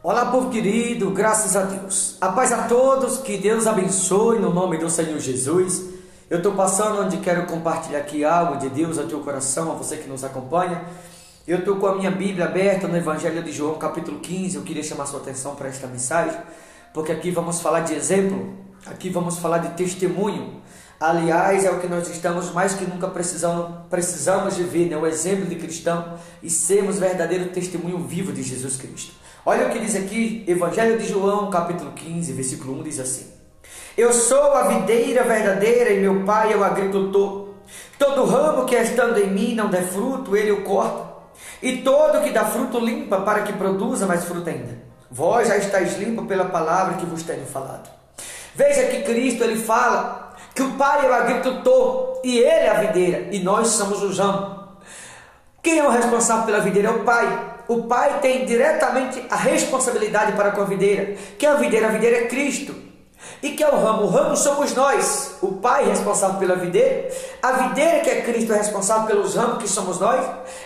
Olá, povo querido, graças a Deus. A paz a todos, que Deus abençoe no nome do Senhor Jesus. Eu estou passando onde quero compartilhar aqui algo de Deus ao teu coração, a você que nos acompanha. Eu estou com a minha Bíblia aberta no Evangelho de João, capítulo 15. Eu queria chamar sua atenção para esta mensagem, porque aqui vamos falar de exemplo, aqui vamos falar de testemunho. Aliás, é o que nós estamos mais que nunca precisamos de ver, né? O exemplo de cristão e sermos verdadeiro testemunho vivo de Jesus Cristo. Olha o que diz aqui, Evangelho de João, capítulo 15, versículo 1, diz assim: Eu sou a videira verdadeira e meu pai é o agricultor. Todo ramo que estando em mim não der fruto, ele o corta. E todo que dá fruto limpa, para que produza mais fruto ainda. Vós já estáis limpos pela palavra que vos tenho falado. Veja que Cristo, ele fala que o pai é o agricultor e ele é a videira e nós somos o ramo. Quem é o responsável pela videira? É o pai. O pai tem diretamente a responsabilidade para com a videira. Que é a videira? A videira é Cristo. E que é o ramo? O ramo somos nós. O pai é responsável pela videira. A videira, que é Cristo, é responsável pelos ramos, que somos nós.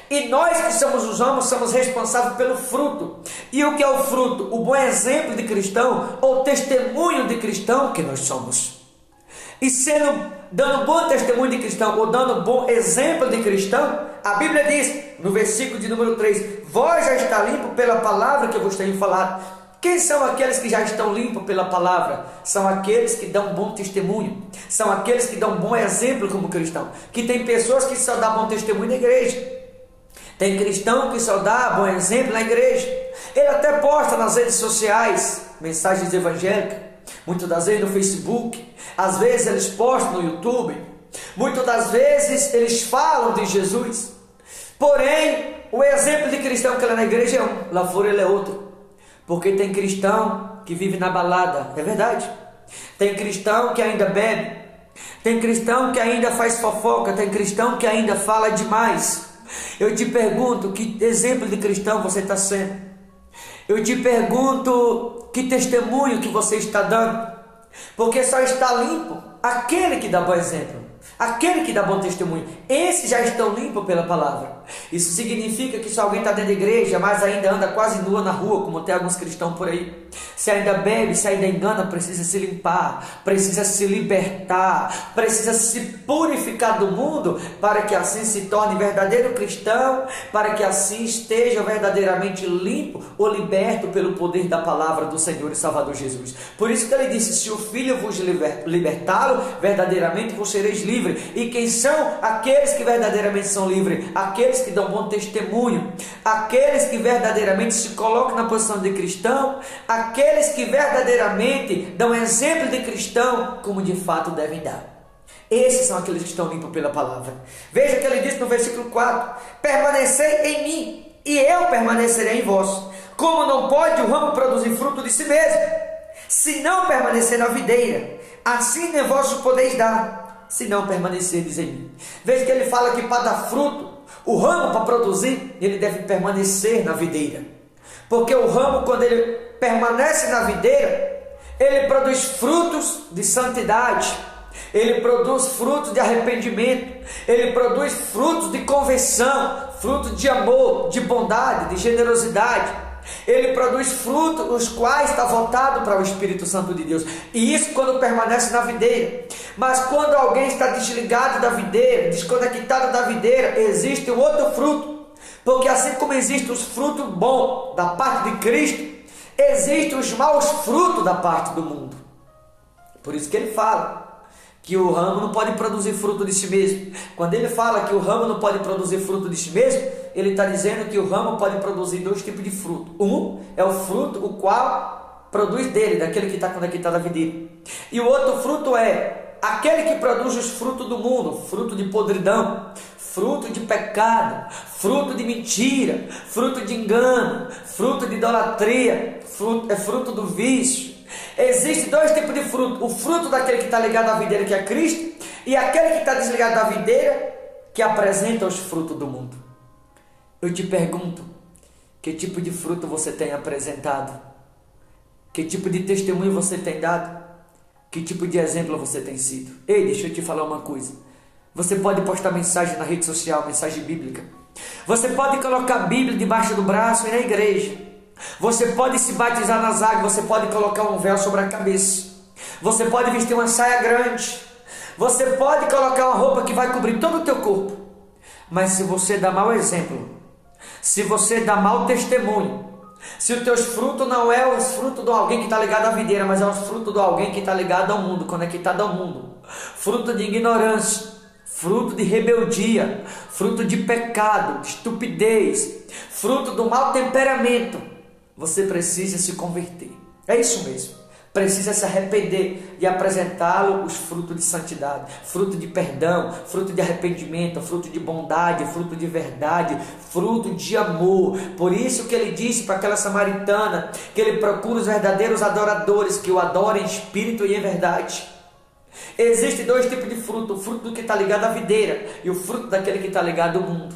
E nós que somos os ramos, somos responsáveis pelo fruto. E o que é o fruto? O bom exemplo de cristão, ou testemunho de cristão que nós somos. E dando bom testemunho de cristão, ou dando bom exemplo de cristão, a Bíblia diz, no versículo de número 3, vós já está limpo pela palavra que eu vos tenho falado. Quem são aqueles que já estão limpos pela palavra? São aqueles que dão bom testemunho. São aqueles que dão bom exemplo como cristão. Que tem pessoas que só dão bom testemunho na igreja. Tem cristão que só dá bom exemplo na igreja. Ele até posta nas redes sociais mensagens evangélicas. Muitas das vezes no Facebook. Às vezes eles postam no YouTube. Muitas das vezes eles falam de Jesus. Porém, o exemplo de cristão que ele é na igreja é um, lá fora ele é outro. Porque tem cristão que vive na balada, é verdade. Tem cristão que ainda bebe. Tem cristão que ainda faz fofoca. Tem cristão que ainda fala demais. Eu te pergunto, que exemplo de cristão você está sendo? Eu te pergunto, que testemunho que você está dando? Porque só está limpo aquele que dá bom exemplo. Aquele que dá bom testemunho, esses já estão limpos pela palavra. Isso significa que se alguém está dentro da igreja, mas ainda anda quase nua na rua, como tem alguns cristãos por aí, se ainda bebe, se ainda engana, precisa se limpar, precisa se libertar, precisa se purificar do mundo, para que assim se torne verdadeiro cristão, para que assim esteja verdadeiramente limpo ou liberto pelo poder da palavra do Senhor e Salvador Jesus. Por isso que ele disse, se o Filho vos libertá-lo, verdadeiramente vos sereis livres. E quem são aqueles que verdadeiramente são livres? Aqueles que dão bom testemunho, aqueles que verdadeiramente se colocam na posição de cristão, aqueles que verdadeiramente dão exemplo de cristão, como de fato devem dar. Esses são aqueles que estão limpos pela palavra. Veja que ele diz no versículo 4, permanecei em mim, e eu permanecerei em vós. Como não pode o ramo produzir fruto de si mesmo, se não permanecer na videira, assim nem vós o podeis dar, se não permanecerdes em mim. Veja que ele fala que para dar fruto, o ramo para produzir, ele deve permanecer na videira. Porque o ramo, quando ele permanece na videira, ele produz frutos de santidade, ele produz frutos de arrependimento, ele produz frutos de conversão, frutos de amor, de bondade, de generosidade. Ele produz frutos, os quais está voltado para o Espírito Santo de Deus. E isso quando permanece na videira. Mas quando alguém está desligado da videira, desconectado da videira, existe um outro fruto. Porque assim como existem os frutos bons da parte de Cristo, existem os maus frutos da parte do mundo. Por isso que ele fala que o ramo não pode produzir fruto de si mesmo. Quando ele fala que o ramo não pode produzir fruto de si mesmo, ele está dizendo que o ramo pode produzir dois tipos de fruto. Um é o fruto o qual produz dele, daquele que está conectado à videira. E o outro fruto é aquele que produz os frutos do mundo, fruto de podridão, fruto de pecado, fruto de mentira, fruto de engano, fruto de idolatria, fruto do vício. Existem dois tipos de fruto. O fruto daquele que está ligado à videira, que é Cristo, e aquele que está desligado da videira, que apresenta os frutos do mundo. Eu te pergunto, que tipo de fruto você tem apresentado? Que tipo de testemunho você tem dado? Que tipo de exemplo você tem sido? Ei, deixa eu te falar uma coisa. Você pode postar mensagem na rede social, mensagem bíblica. Você pode colocar a Bíblia debaixo do braço e na igreja. Você pode se batizar nas águas, você pode colocar um véu sobre a cabeça, você pode vestir uma saia grande, você pode colocar uma roupa que vai cobrir todo o teu corpo. Mas se você dá mau exemplo, se você dá mau testemunho, se os teus frutos não é os frutos de alguém que está ligado à videira, mas é os frutos de alguém que está ligado ao mundo, conectado ao mundo, fruto de ignorância, fruto de rebeldia, fruto de pecado, de estupidez, fruto do mau temperamento, você precisa se converter. É isso mesmo. Precisa se arrepender e apresentá-lo os frutos de santidade, fruto de perdão, fruto de arrependimento, fruto de bondade, fruto de verdade, fruto de amor. Por isso que ele disse para aquela samaritana que ele procura os verdadeiros adoradores, que o adorem em espírito e em verdade. Existem dois tipos de fruto: o fruto do que está ligado à videira e o fruto daquele que está ligado ao mundo.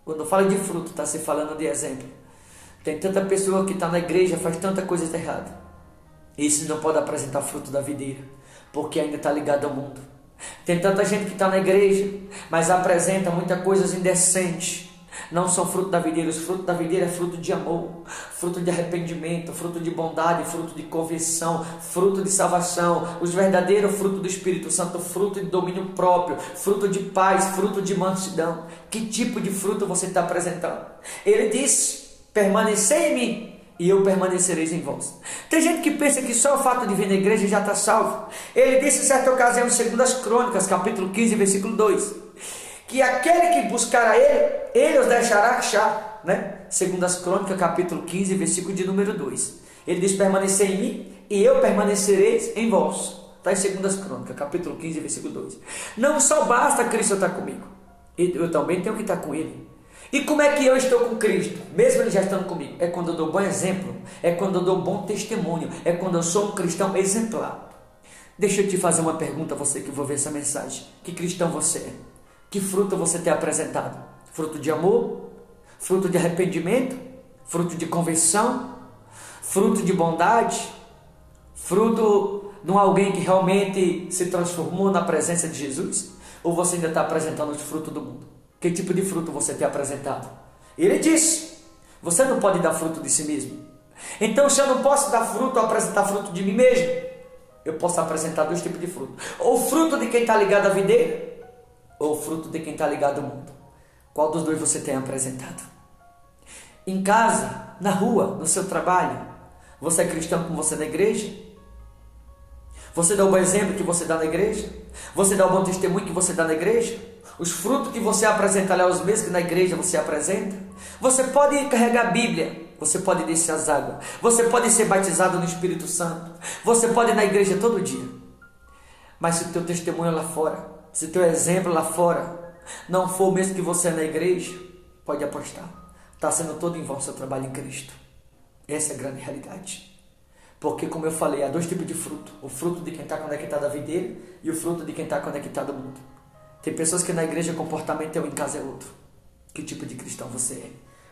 Quando fala de fruto, está se falando de exemplo. Tem tanta pessoa que está na igreja, faz tanta coisa errada. Isso não pode apresentar fruto da videira, porque ainda está ligado ao mundo. Tem tanta gente que está na igreja, mas apresenta muitas coisas indecentes. Não são fruto da videira. Os frutos da videira é fruto de amor, fruto de arrependimento, fruto de bondade, fruto de conversão, fruto de salvação. Os verdadeiros frutos do Espírito Santo, fruto de domínio próprio, fruto de paz, fruto de mansidão. Que tipo de fruto você está apresentando? Ele disse: permanecei em mim e eu permanecereis em vós. Tem gente que pensa que só o fato de vir na igreja já está salvo. Ele disse em certa ocasião, em 2 Crônicas, capítulo 15, versículo 2, que aquele que buscar a ele os deixará achar, né? 2 Crônicas, capítulo 15, versículo de número 2. Ele diz: permanecei em mim e eu permanecereis em vós. Está em 2 Crônicas, capítulo 15, versículo 2. Não só basta Cristo estar comigo, eu também tenho que estar com Ele. E como é que eu estou com Cristo, mesmo Ele já estando comigo? É quando eu dou bom exemplo, é quando eu dou bom testemunho, é quando eu sou um cristão exemplar. Deixa eu te fazer uma pergunta, você que vai ver essa mensagem. Que cristão você é? Que fruto você tem apresentado? Fruto de amor? Fruto de arrependimento? Fruto de conversão? Fruto de bondade? Fruto de alguém que realmente se transformou na presença de Jesus? Ou você ainda está apresentando os frutos do mundo? Que tipo de fruto você tem apresentado? Ele disse: você não pode dar fruto de si mesmo. Então, se eu não posso dar fruto ou apresentar fruto de mim mesmo, eu posso apresentar dois tipos de fruto: ou fruto de quem está ligado à videira, ou fruto de quem está ligado ao mundo. Qual dos dois você tem apresentado? Em casa, na rua, no seu trabalho, você é cristão como você é na igreja? Você dá o bom exemplo que você dá na igreja? Você dá o bom testemunho que você dá na igreja? Os frutos que você apresenta lá, os mesmos que na igreja você apresenta? Você pode carregar a Bíblia, você pode descer as águas, você pode ser batizado no Espírito Santo, você pode ir na igreja todo dia. Mas se o teu testemunho lá fora, se o teu exemplo lá fora não for o mesmo que você é na igreja, pode apostar, está sendo todo em vão o seu trabalho em Cristo. Essa é a grande realidade. Porque, como eu falei, há dois tipos de fruto: o fruto de quem está conectado à videira e o fruto de quem está conectado ao mundo. Tem pessoas que na igreja o comportamento é um, em casa é outro. Que tipo de cristão você é?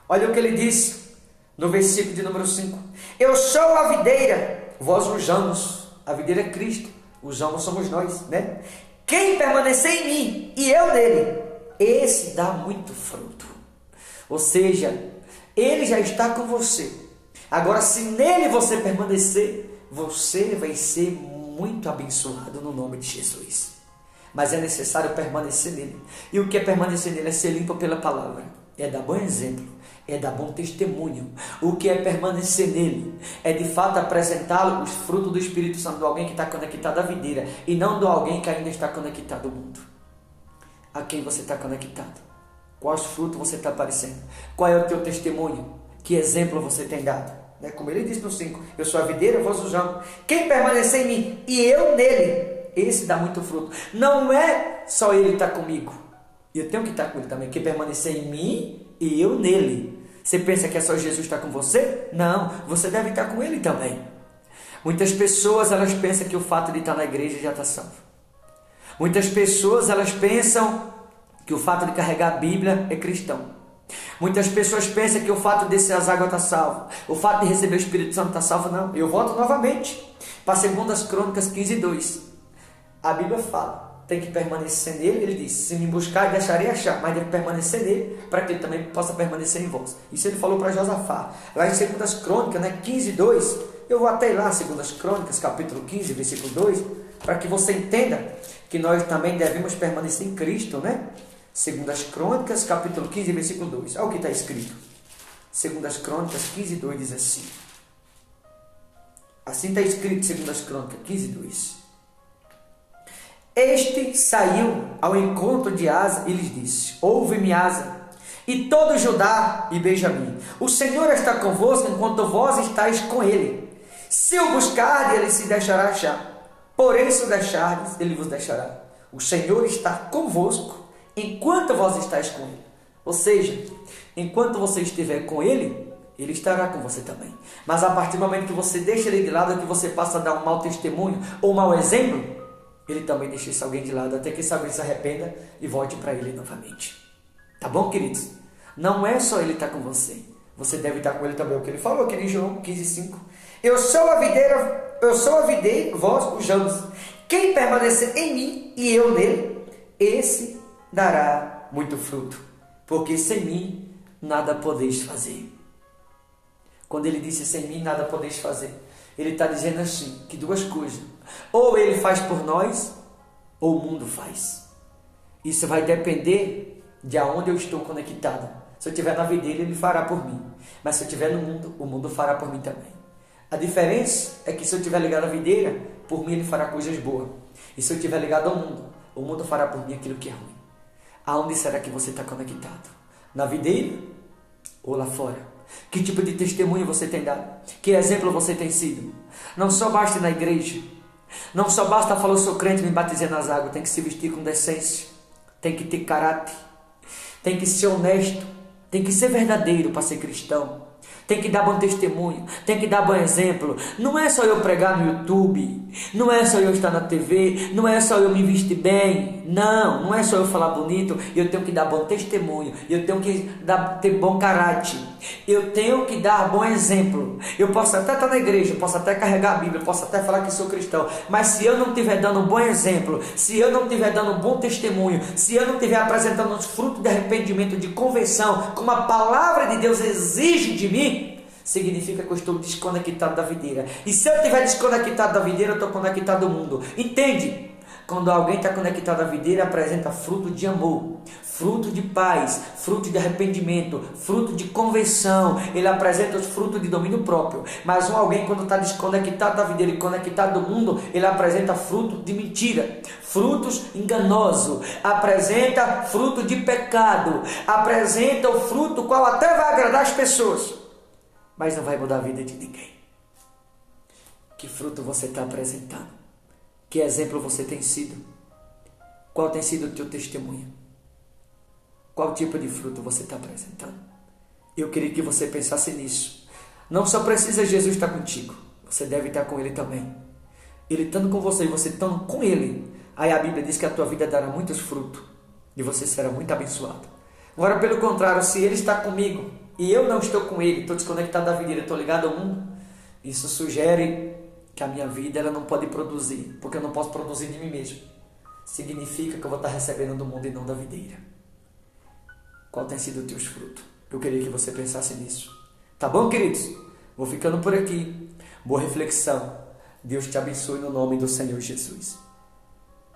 Olha o que ele disse no versículo de número 5: eu sou a videira, vós os ramos. A videira é Cristo, os ramos somos nós, né? Quem permanecer em mim e eu nele, esse dá muito fruto. Ou seja, ele já está com você. Agora, se nele você permanecer, você vai ser muito abençoado no nome de Jesus. Mas é necessário permanecer nele. E o que é permanecer nele? É ser limpo pela palavra, é dar bom exemplo, é dar bom testemunho. O que é permanecer nele é de fato apresentá-lo os frutos do Espírito Santo, de alguém que está conectado à videira, e não de alguém que ainda está conectado ao mundo. A quem você está conectado? Quais frutos você está aparecendo? Qual é o teu testemunho? Que exemplo você tem dado? Como ele disse no 5: eu sou a videira, vós os ramos. Quem permanecer em mim e eu nele, esse dá muito fruto. Não é só ele estar comigo, eu tenho que estar com ele também. Quem permanecer em mim e eu nele. Você pensa que é só Jesus estar com você? Não, você deve estar com ele também. Muitas pessoas, elas pensam que o fato de estar na igreja já está salvo. Muitas pessoas, elas pensam que o fato de carregar a Bíblia é cristão. Muitas pessoas pensam que o fato de descer as águas está salvo, o fato de receber o Espírito Santo está salvo. Não, eu volto novamente para 2 Crônicas 15, 2. A Bíblia fala tem que permanecer nele. Ele disse: se me buscar, deixarei achar, mas deve permanecer nele, para que ele também possa permanecer em vós. Isso ele falou para Josafá, lá em 2 Crônicas, 15:2. Eu vou até lá, 2 Crônicas, capítulo 15, versículo 2, para que você entenda que nós também devemos permanecer em Cristo, né? 2 Crônicas, capítulo 15, versículo 2. Olha o que está escrito. 2 Crônicas 15:2 diz assim. Assim está escrito, 2 Crônicas 15:2. Este saiu ao encontro de Asa e lhes disse: ouve-me, Asa, e todo Judá e Benjamim. O Senhor está convosco enquanto vós estáis com ele. Se o buscardes, ele se deixará achar. Porém, se o deixardes, ele vos deixará. O Senhor está convosco enquanto vós estáis com ele. Ou seja, enquanto você estiver com ele, ele estará com você também. Mas a partir do momento que você deixa ele de lado, que você passa a dar um mau testemunho ou um mau exemplo, ele também deixa esse alguém de lado, até que esse alguém se arrependa e volte para ele novamente. Tá bom, queridos? Não é só ele estar com você. Você deve estar com ele também. O que ele falou aqui em João 15:5. Eu sou a videira, vós os ramos. Quem permanecer em mim e eu nele, esse dará muito fruto. Porque sem mim nada podeis fazer. Quando ele disse sem mim nada podeis fazer, ele está dizendo assim, que duas coisas. Ou ele faz por nós, ou o mundo faz. Isso vai depender de aonde eu estou conectado. Se eu estiver na videira, ele fará por mim. Mas se eu estiver no mundo, o mundo fará por mim também. A diferença é que se eu estiver ligado à videira, por mim ele fará coisas boas. E se eu estiver ligado ao mundo, o mundo fará por mim aquilo que é ruim. Aonde será que você está conectado? Na videira ou lá fora? Que tipo de testemunho você tem dado? Que exemplo você tem sido? Não só basta ir na igreja. Não só basta falar: eu sou crente, me batizei nas águas. Tem que se vestir com decência. Tem que ter caráter. Tem que ser honesto. Tem que ser verdadeiro para ser cristão. Tem que dar bom testemunho, tem que dar bom exemplo. Não é só eu pregar no YouTube, não é só eu estar na TV, não é só eu me vestir bem. Não é só eu falar bonito. Eu tenho que dar bom testemunho, eu tenho que ter bom caráter, eu tenho que dar bom exemplo. Eu posso até estar na igreja, eu posso até carregar a Bíblia, eu posso até falar que sou cristão, mas se eu não estiver dando um bom exemplo, se eu não estiver dando um bom testemunho, se eu não estiver apresentando os frutos de arrependimento, de conversão, como a palavra de Deus exige de mim, significa que eu estou desconectado da videira. E se eu estiver desconectado da videira, eu estou conectado ao mundo. Entende? Quando alguém está conectado à videira, apresenta fruto de amor, fruto de paz, fruto de arrependimento, fruto de conversão. Ele apresenta os frutos de domínio próprio. Mas alguém, quando está desconectado da videira e conectado ao mundo, ele apresenta fruto de mentira, frutos enganosos, apresenta fruto de pecado, apresenta o fruto qual até vai agradar as pessoas, mas não vai mudar a vida de ninguém. Que fruto você está apresentando? Que exemplo você tem sido? Qual tem sido o teu testemunho? Qual tipo de fruto você está apresentando? Eu queria que você pensasse nisso. Não só precisa Jesus estar contigo, você deve estar com Ele também. Ele estando com você e você estando com Ele, aí a Bíblia diz que a tua vida dará muitos frutos e você será muito abençoado. Agora, pelo contrário, se Ele está comigo e eu não estou com Ele, estou desconectado da videira, estou ligado ao mundo, isso sugere que a minha vida ela não pode produzir, porque eu não posso produzir de mim mesmo. Significa que eu vou estar recebendo do mundo e não da videira. Qual tem sido os teus frutos? Eu queria que você pensasse nisso. Tá bom, queridos? Vou ficando por aqui. Boa reflexão. Deus te abençoe no nome do Senhor Jesus.